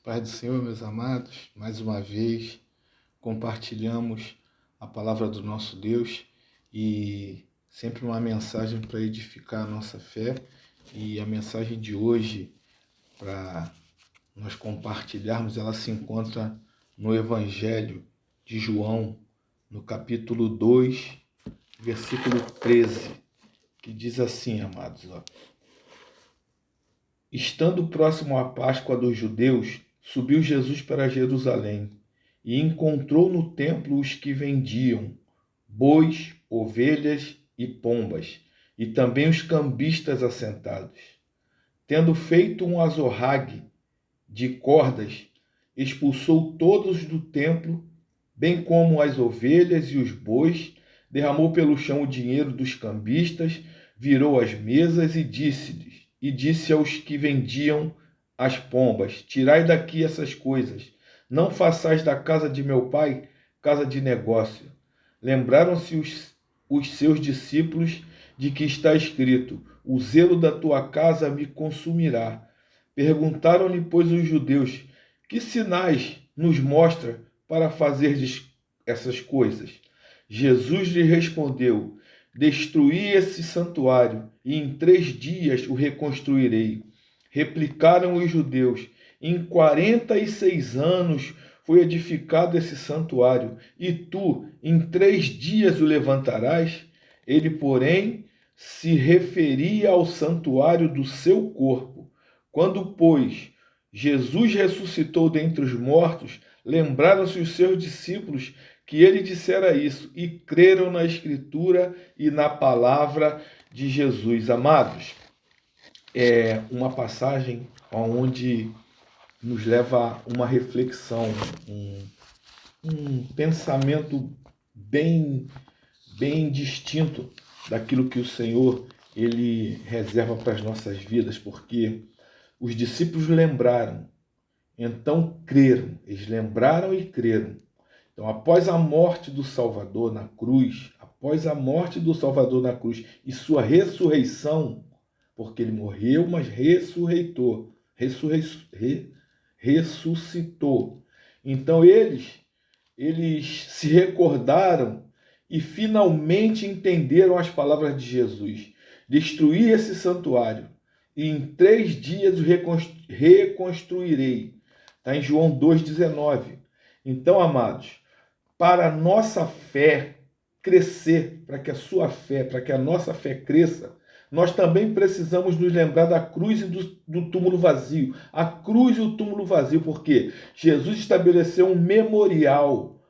Paz do Senhor, meus amados, mais uma vez compartilhamos a palavra do nosso Deus e sempre uma mensagem para edificar a nossa fé. E a mensagem de hoje, para nós compartilharmos, ela se encontra no Evangelho de João, no capítulo 2, versículo 13, que diz assim, amados, Estando próximo à Páscoa dos judeus, subiu Jesus para Jerusalém e encontrou no templo os que vendiam bois, ovelhas e pombas, e também os cambistas assentados. Tendo feito um azorrague de cordas, expulsou todos do templo, bem como as ovelhas e os bois, derramou pelo chão o dinheiro dos cambistas, virou as mesas e disse aos que vendiam as pombas: Tirai daqui essas coisas, não façais da casa de meu pai casa de negócio. Lembraram-se os seus discípulos de que está escrito: O zelo da tua casa me consumirá. Perguntaram-lhe, pois, os judeus: Que sinais nos mostra para fazer essas coisas? Jesus lhe respondeu: Destruí esse santuário, e em 3 dias o reconstruirei. Replicaram os judeus: Em 46 anos foi edificado esse santuário, e tu, em 3 dias o levantarás? Ele, porém, se referia ao santuário do seu corpo. Quando, pois, Jesus ressuscitou dentre os mortos, lembraram-se os seus discípulos que ele dissera isso e creram na Escritura e na palavra de Jesus. Amados, é uma passagem onde nos leva a uma reflexão, um pensamento bem distinto daquilo que o Senhor ele reserva para as nossas vidas, porque os discípulos lembraram, então creram, eles lembraram e creram. Então, após a morte do Salvador na cruz, e sua ressurreição, porque ele morreu, mas ressuscitou. Então, eles se recordaram e finalmente entenderam as palavras de Jesus. Destruí esse santuário e em 3 dias o reconstruirei. Está em João 2,19. Então, amados, para a nossa fé crescer, para que a nossa fé cresça, nós também precisamos nos lembrar da cruz e do túmulo vazio. A cruz e o túmulo vazio, porque Jesus estabeleceu um memorial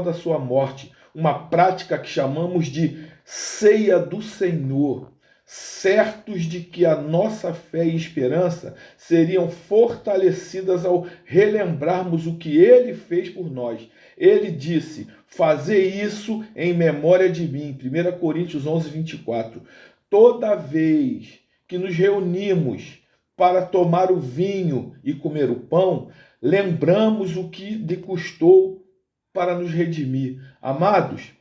da sua morte, uma prática que chamamos de ceia do Senhor, certos de que a nossa fé e esperança seriam fortalecidas ao relembrarmos o que ele fez por nós. Ele disse: Fazei isso em memória de mim. 1 Coríntios 11, 24. Toda vez que nos reunimos para tomar o vinho e comer o pão, lembramos o que lhe custou para nos redimir. Amados,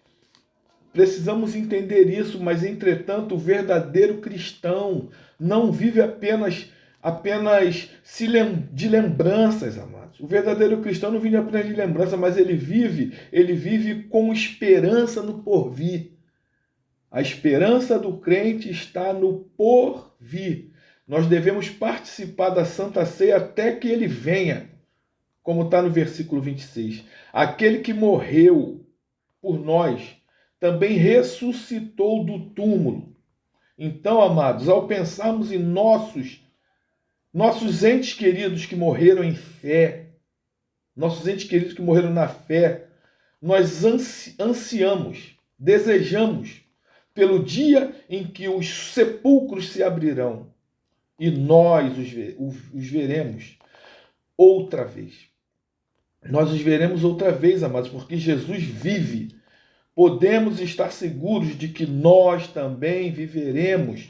precisamos entender isso, mas entretanto o verdadeiro cristão não vive apenas de lembranças, amados. O verdadeiro cristão não vive apenas de lembrança, mas ele vive com esperança no porvir. A esperança do crente está no porvir. Nós devemos participar da Santa Ceia até que ele venha, como está no versículo 26. Aquele que morreu por nós também ressuscitou do túmulo. Então, amados, ao pensarmos em nossos entes queridos que morreram em fé, nossos entes queridos que morreram na fé, nós ansiamos, desejamos pelo dia em que os sepulcros se abrirão e nós os veremos outra vez. Nós os veremos outra vez, amados, porque Jesus vive. Podemos estar seguros de que nós também viveremos.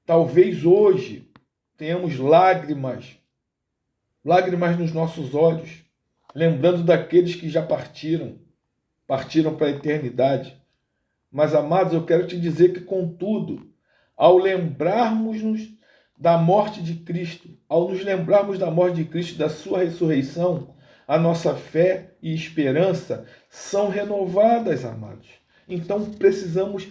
Talvez hoje tenhamos lágrimas nos nossos olhos, lembrando daqueles que já partiram para a eternidade. Mas, amados, eu quero te dizer que, contudo, ao lembrarmos-nos da morte de Cristo, ao nos lembrarmos da morte de Cristo, da sua ressurreição, a nossa fé e esperança são renovadas, amados. Então precisamos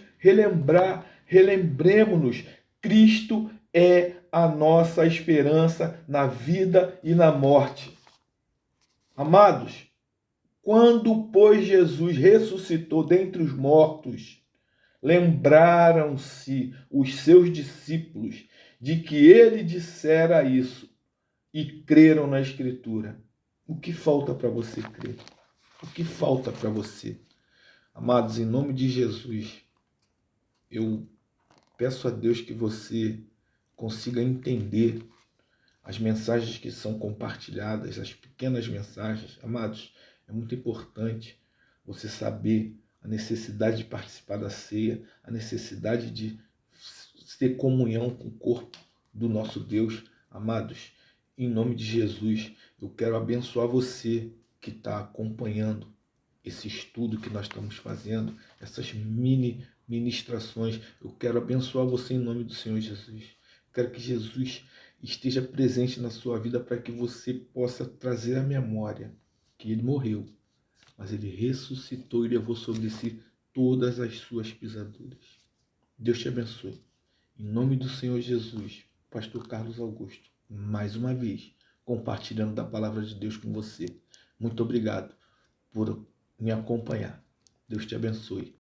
relembremos-nos, Cristo é a nossa esperança na vida e na morte. Amados, quando, pois, Jesus ressuscitou dentre os mortos, lembraram-se os seus discípulos de que ele dissera isso e creram na Escritura. O que falta para você crer? O que falta para você? Amados, em nome de Jesus, eu peço a Deus que você consiga entender as mensagens que são compartilhadas, as pequenas mensagens. Amados, é muito importante você saber a necessidade de participar da ceia, a necessidade de ter comunhão com o corpo do nosso Deus. Amados, em nome de Jesus, eu quero abençoar você que está acompanhando esse estudo que nós estamos fazendo, essas ministrações. Eu quero abençoar você em nome do Senhor Jesus. Quero que Jesus esteja presente na sua vida para que você possa trazer à memória que ele morreu, mas ele ressuscitou e levou sobre si todas as suas pisaduras. Deus te abençoe. Em nome do Senhor Jesus, Pastor Carlos Augusto, mais uma vez, compartilhando da palavra de Deus com você. Muito obrigado por me acompanhar. Deus te abençoe.